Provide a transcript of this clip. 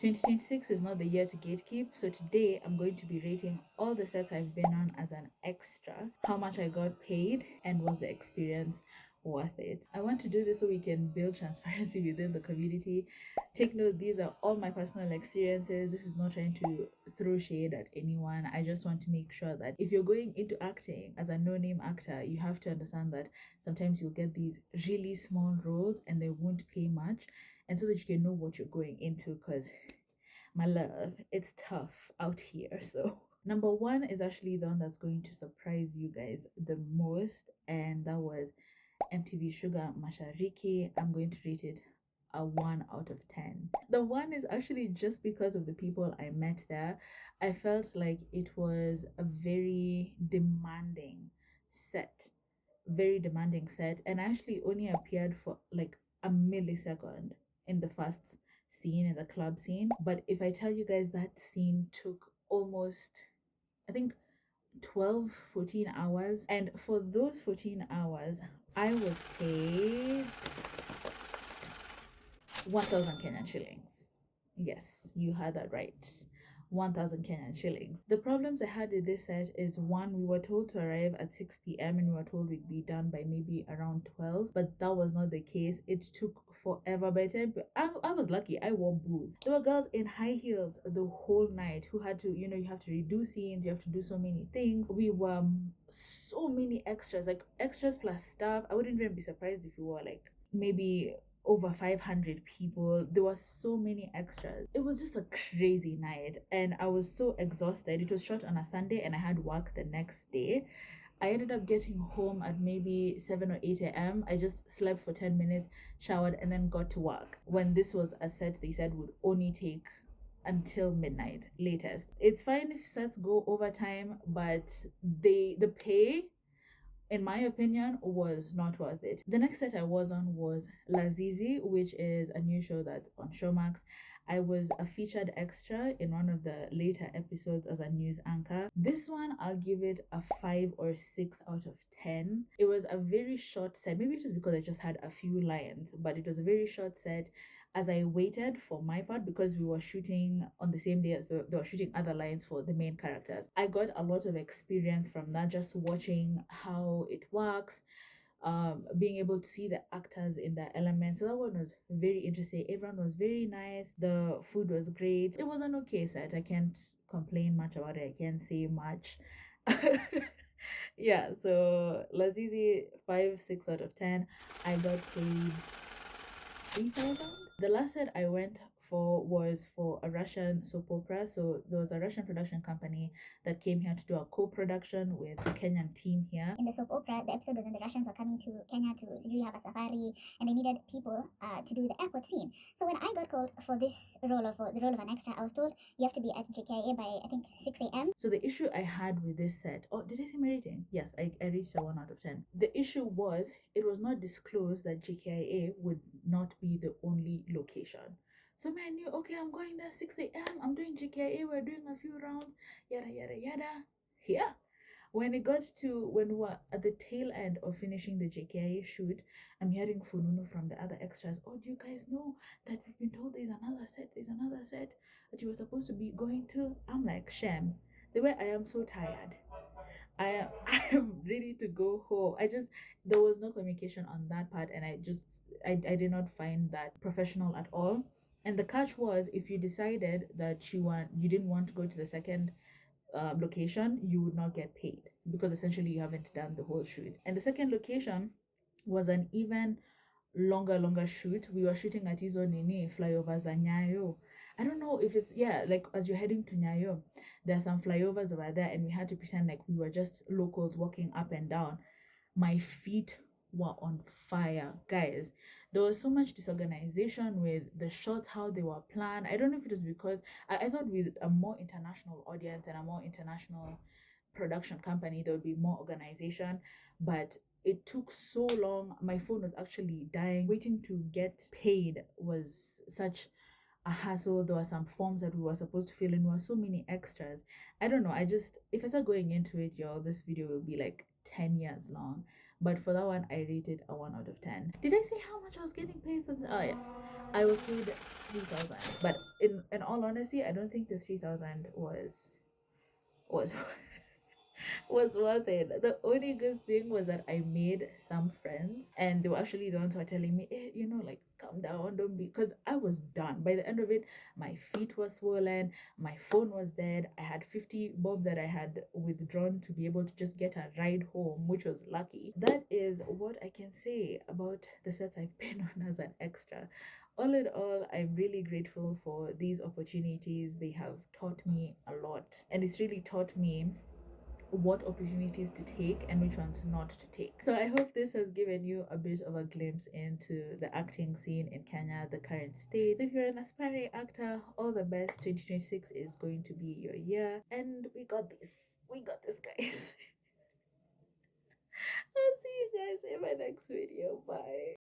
2026 is not the year to gatekeep, so today I'm going to be rating all the sets I've been on as an extra, how much I got paid, and was the experience worth it. I want to do this so we can build transparency within the community. Take note, these are all my personal experiences. This is not trying to throw shade at anyone. I just want to make sure that if you're going into acting as a no-name actor, you have to understand that sometimes you'll get these really small roles and they won't pay much, and so that you can know what you're going into, because my love, it's tough out here. So number one is actually the one that's going to surprise you guys the most, and that was MTV Sugar Mashariki. I'm going to rate it a 1 out of 10. The one is actually just because of the people I met there. I felt like it was a very demanding set, and I actually only appeared for like a millisecond in the first scene, in the club scene. But if I tell you guys, that scene took almost, I think, 12, 14 hours, and for those 14 hours I was paid 1,000 Kenyan shillings. Yes, you heard that right. 1,000 Kenyan shillings. The problems I had with this set is, one, we were told to arrive at 6 p.m. and we were told we'd be done by maybe around 12, but that was not the case. It took forever. By the time I was lucky, I wore boots. There were girls in high heels the whole night who had to, you have to redo scenes, you have to do so many things. We were so many extras, like extras plus staff. I wouldn't even be surprised if we were like maybe over 500 people. There were so many extras. It was just a crazy night and I was so exhausted. It was shot on a Sunday and I had work the next day. I ended up getting home at maybe 7 or 8 a.m. I just slept for 10 minutes, showered, and then got to work. When this was a set they said would only take until midnight latest. It's fine if sets go overtime, but the pay, in my opinion, was not worth it. The next set I was on was Lazizi, which is a new show that's on Showmax. I was a featured extra in one of the later episodes as a news anchor. This one, I'll give it a 5 or 6 out of 10. It was a very short set. Maybe it was because I just had a few lines, but it was a very short set. As I waited for my part, because we were shooting on the same day as they were shooting other lines for the main characters, I got a lot of experience from that, just watching how it works, being able to see the actors in their element. So that one was very interesting. Everyone was very nice, the food was great. It was an okay set. I can't complain much about it, I can't say much. Yeah, so Lazizi, 5, 6 out of 10. I got paid 3,000. The last set I went for was for a Russian soap opera. So there was a Russian production company that came here to do a co-production with the Kenyan team here. In the soap opera, the episode was when the Russians were coming to Kenya to do have a safari, and they needed people to do the airport scene. So when I got called for this role, or for the role of an extra, I was told you have to be at JKIA by I think 6 a.m. So the issue I had with this set, oh, did I say my rating? Yes, I reached a 1 out of 10. The issue was it was not disclosed that JKIA would not be the only location. So I knew, okay, I'm going there 6 a.m. I'm doing JKIA, we're doing a few rounds, yada yada yada. Yeah. When we were at the tail end of finishing the JKIA shoot, I'm hearing fununu from the other extras. Oh, do you guys know that we've been told there's another set that you were supposed to be going to? I'm like, Shem, the way I am so tired. I am ready to go home. There was no communication on that part, and I did not find that professional at all. And the catch was, if you decided that you didn't want to go to the second location, you would not get paid, because essentially you haven't done the whole shoot. And the second location was an even longer shoot. We were shooting at Izo Nini flyovers and Nyayo. I don't know if it's, yeah, like as you're heading to Nyayo, there are some flyovers over there, and we had to pretend like we were just locals walking up and down. My feet were on fire, guys. There was so much disorganization with the shots, how they were planned. I don't know if it was because I thought with a more international audience and a more international production company there would be more organization, but it took so long. My phone was actually dying. Waiting to get paid was such a hassle. There were some forms that we were supposed to fill in. There were so many extras. I don't know. If I start going into it, y'all, this video will be like 10 years long. But for that one, I rated a 1 out of 10. Did I say how much I was getting paid for this? Oh, yeah. I was paid 3,000, but in all honesty, I don't think the 3,000 was was worth it. The only good thing was that I made some friends, and they were actually the ones who were telling me, like, calm down, don't be, because I was done. By the end of it, my feet were swollen, my phone was dead. I had 50 bob that I had withdrawn to be able to just get a ride home, which was lucky. That is what I can say about the sets I've been on as an extra. All in all, I'm really grateful for these opportunities. They have taught me a lot, and it's really taught me what opportunities to take and which ones not to take. So I hope this has given you a bit of a glimpse into the acting scene in Kenya, the current state. If you're an aspiring actor, all the best. 2026 is going to be your year, and we got this. We got this, guys. I'll see you guys in my next video. Bye.